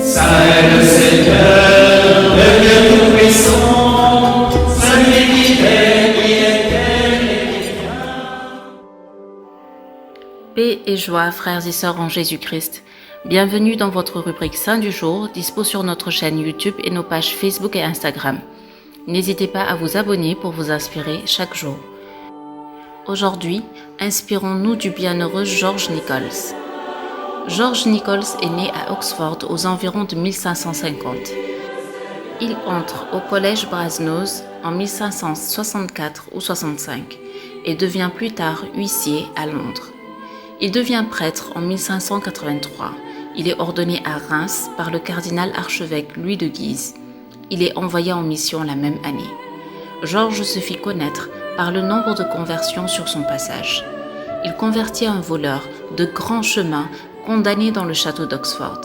Saint le Seigneur, le Dieu Tout-Puissant, celui qui est, qui était et qui vient. Paix et joie, frères et sœurs en Jésus-Christ. Bienvenue dans votre rubrique Saint du jour, dispo sur notre chaîne YouTube et nos pages Facebook et Instagram. N'hésitez pas à vous abonner pour vous inspirer chaque jour. Aujourd'hui, inspirons-nous du bienheureux George Nichols. George Nichols est né à Oxford aux environs de 1550. Il entre au collège Brasenose en 1564 ou 65 et devient plus tard huissier à Londres. Il devient prêtre en 1583. Il est ordonné à Reims par le cardinal archevêque Louis de Guise. Il est envoyé en mission la même année. Georges se fit connaître par le nombre de conversions sur son passage. Il convertit un voleur de grand chemin condamné dans le château d'Oxford.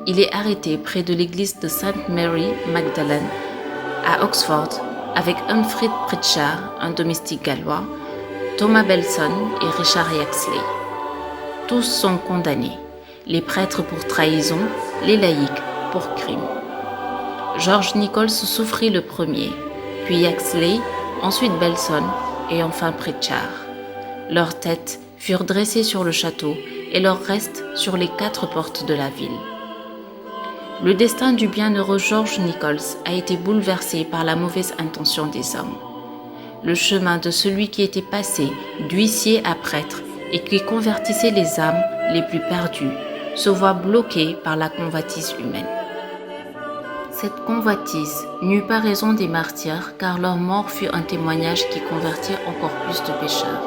Il est arrêté près de l'église de Sainte Mary Magdalene à Oxford avec Humphrey Pritchard, un domestique gallois, Thomas Belson et Richard Yaxley. Tous sont condamnés, les prêtres pour trahison, les laïcs pour crime. George Nichols souffrit le premier, puis Yaxley, ensuite Belson et enfin Pritchard. Leurs têtes furent dressées sur le château et leurs restes sur les 4 portes de la ville. Le destin du bienheureux George Nichols a été bouleversé par la mauvaise intention des hommes. Le chemin de celui qui était passé d'huissier à prêtre et qui convertissait les âmes les plus perdues se voit bloqué par la convoitise humaine. Cette convoitise n'eut pas raison des martyrs car leur mort fut un témoignage qui convertit encore plus de pécheurs.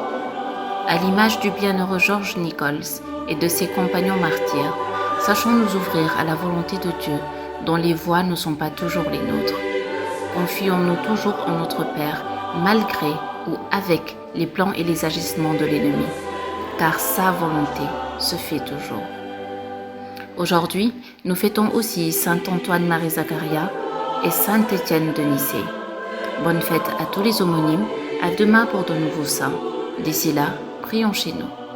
À l'image du bienheureux George Nichols et de ses compagnons martyrs, sachons nous ouvrir à la volonté de Dieu dont les voies ne sont pas toujours les nôtres. Confions-nous toujours en notre Père malgré ou avec les plans et les agissements de l'ennemi, car sa volonté se fait toujours. Aujourd'hui, nous fêtons aussi Saint Antoine-Marie Zacharia et Saint Étienne de Nicée. Bonne fête à tous les homonymes, à demain pour de nouveaux saints. D'ici là, prions chez nous.